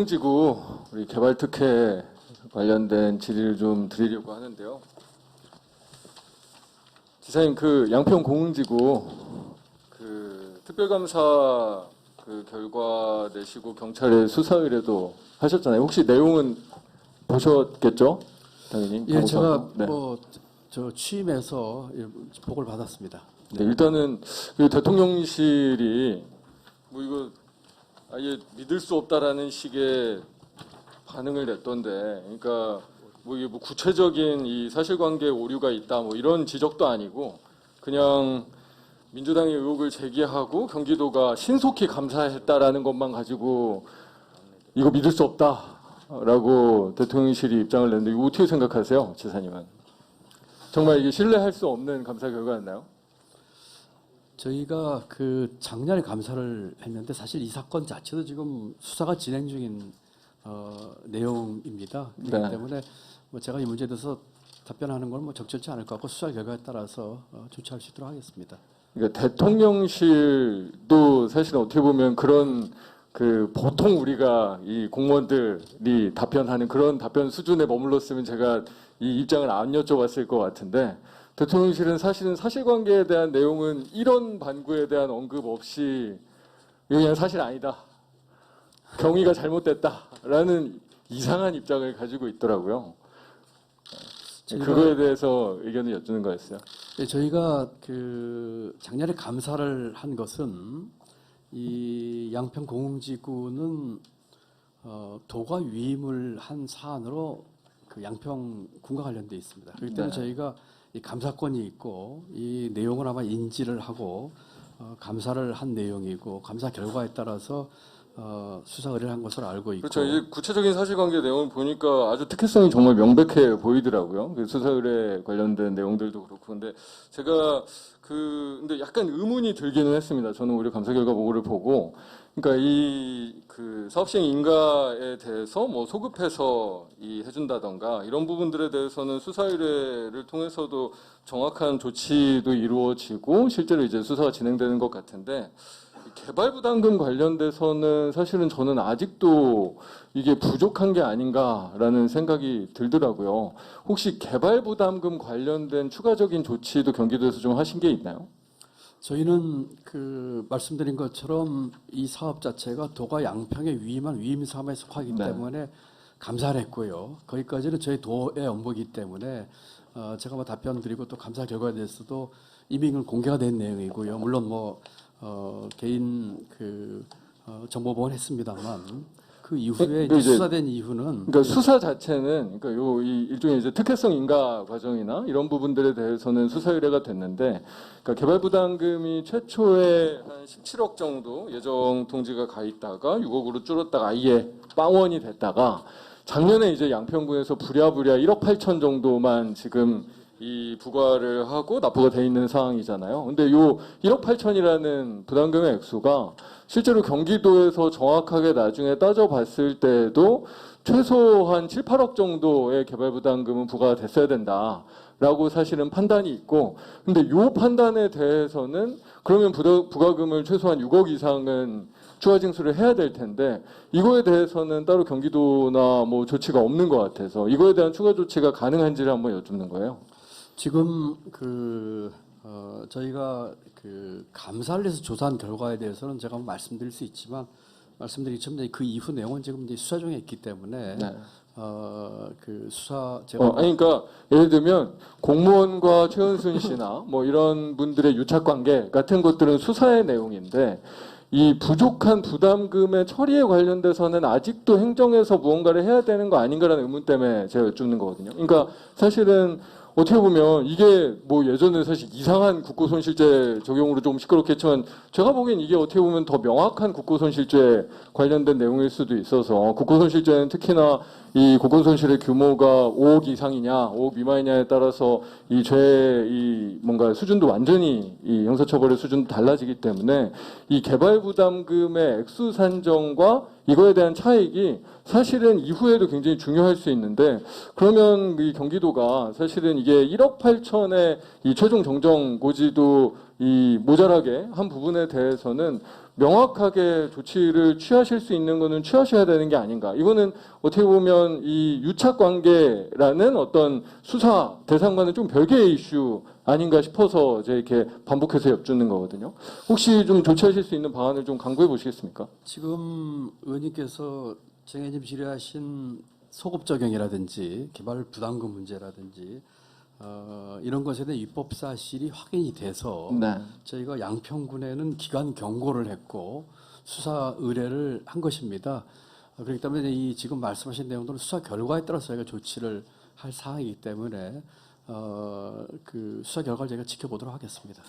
공흥지구 우리 개발 특혜 관련된 질의를 좀 드리려고 하는데요. 지사님, 그 양평 공흥지구 그 특별감사 그 결과 내시고 경찰에 수사 의뢰도 하셨잖아요. 혹시 내용은 보셨겠죠? 당연히. 예, 제가 네. 저 취임해서 보고를 받았습니다. 네, 일단은 그 대통령실이 뭐 이거 아예 믿을 수 없다라는 식의 반응을 냈던데, 그러니까 뭐 이게 뭐 구체적인 이 사실관계 오류가 있다 뭐 이런 지적도 아니고 그냥 민주당의 의혹을 제기하고 경기도가 신속히 감사했다라는 것만 가지고 이거 믿을 수 없다라고 대통령실이 입장을 냈는데 이거 어떻게 생각하세요, 지사님은? 정말 이게 신뢰할 수 없는 감사 결과였나요? 저희가 그 작년에 감사를 했는데 사실 이 사건 자체도 지금 수사가 진행 중인 내용입니다. 그렇기 네. 때문에 뭐 제가 이 문제에 대해서 답변하는 건 뭐 적절치 않을 것 같고 수사 결과에 따라서 조치할 수 있도록 하겠습니다. 그러니까 대통령실도 사실 어떻게 보면 그런 그 보통 우리가 이 공무원들이 답변하는 그런 답변 수준에 머물렀으면 제가 이 입장을 안 여쭤봤을 것 같은데, 대통령실은 사실은 사실관계에 대한 내용은 이런 반구에 대한 언급 없이 이거 그냥 사실 아니다, 경위가 잘못됐다라는 이상한 입장을 가지고 있더라고요. 그거에 대해서 의견을 여쭈는 거였어요. 예, 저희가 그 작년에 감사를 한 것은 이 양평 공흥지구는 도가 위임을 한 사안으로 그 양평군과 관련돼 있습니다. 그렇기 때문에 네. 저희가 이 감사권이 있고 이 내용을 아마 인지를 하고 감사를 한 내용이고 감사 결과에 따라서 수사 의뢰를 한 것으로 알고 있고. 그렇죠. 이제 구체적인 사실관계 내용을 보니까 아주 특혜성이 정말 명백해 보이더라고요. 그 수사 의뢰 관련된 내용들도 그렇고. 근데 제가 근데 약간 의문이 들기는 했습니다. 저는 오히려 감사 결과 보고를 보고, 그러니까 이 그 사업시행 인가에 대해서 뭐 소급해서 해준다던가 이런 부분들에 대해서는 수사 의뢰를 통해서도 정확한 조치도 이루어지고 실제로 이제 수사가 진행되는 것 같은데, 개발부담금 관련돼서는 사실은 저는 아직도 이게 부족한 게 아닌가라는 생각이 들더라고요. 혹시 개발부담금 관련된 추가적인 조치도 경기도에서 좀 하신 게 있나요? 저희는 그 말씀드린 것처럼 이 사업 자체가 도가 양평에 위임한 위임 사업에 속하기 네. 때문에 감사를 했고요. 거기까지는 저희 도의 업무이기 때문에 제가 뭐 답변 드리고 또 감사 결과에 대해서도 이미 이건 공개가 된 내용이고요. 물론 뭐 개인 정보 보호는 했습니다만 그 이후에 이제 수사된 이후는 그러니까 수사 자체는 그러니까 이 일종의 이제 특혜성 인가 과정이나 이런 부분들에 대해서는 수사 의뢰가 됐는데, 그러니까 개발 부담금이 최초에 한 17억 정도 예정 통지가 가 있다가 6억으로 줄었다가 아예 빵원이 됐다가 작년에 이제 양평구에서 부랴부랴 1억 8천 정도만 지금 이 부과를 하고 납부가 돼 있는 상황이잖아요. 근데 요 1억 8천이라는 부담금의 액수가 실제로 경기도에서 정확하게 나중에 따져봤을 때도 최소한 7, 8억 정도의 개발 부담금은 부과가 됐어야 된다라고 사실은 판단이 있고, 근데 요 판단에 대해서는 그러면 부과금을 최소한 6억 이상은 추가 징수를 해야 될 텐데 이거에 대해서는 따로 경기도나 뭐 조치가 없는 것 같아서 이거에 대한 추가 조치가 가능한지를 한번 여쭙는 거예요. 지금 저희가 감사를 해서 조사한 결과에 대해서는 제가 말씀드릴 수 있지만 말씀드린 것처럼 그 이후 내용은 지금 이제 수사 중에 있기 때문에 네. 그 수사 제가 아니 그러니까 예를 들면 공무원과 최은순 씨나 뭐 이런 분들의 유착 관계 같은 것들은 수사의 내용인데 이 부족한 부담금의 처리에 관련돼서는 아직도 행정에서 무언가를 해야 되는 거 아닌가라는 의문 때문에 제가 여쭙는 거거든요. 그러니까 사실은 어떻게 보면 이게 뭐 예전에 사실 이상한 국고손실죄 적용으로 좀 시끄럽겠지만 제가 보기엔 이게 어떻게 보면 더 명확한 국고손실죄 관련된 내용일 수도 있어서, 국고손실죄는 특히나 이 국고손실의 규모가 5억 이상이냐 5억 미만이냐에 따라서 이 뭔가 수준도 완전히 이 형사처벌의 수준도 달라지기 때문에 이 개발부담금의 액수 산정과 이거에 대한 차익이 사실은 이후에도 굉장히 중요할 수 있는데, 그러면 이 경기도가 사실은 이게 1억 8천의 이 최종 정정 고지도 이 모자라게 한 부분에 대해서는 명확하게 조치를 취하실 수 있는 거는 취하셔야 되는 게 아닌가. 이거는 어떻게 보면 이 유착 관계라는 어떤 수사 대상과는 좀 별개의 이슈 아닌가 싶어서 이제 이렇게 반복해서 엽주는 거거든요. 혹시 좀 조치하실 수 있는 방안을 좀 강구해 보시겠습니까? 지금 의원님께서 정혜님 질의하신 소급 적용이라든지 개발 부담금 문제라든지 이런 것에 대한 입법 사실이 확인이 돼서 네. 저희가 양평군에는 기관 경고를 했고 수사 의뢰를 한 것입니다. 그렇기 때문에 이 지금 말씀하신 내용들은 수사 결과에 따라서 저희가 조치를 할 사항이기 때문에 그 수사 결과를 저희가 지켜보도록 하겠습니다.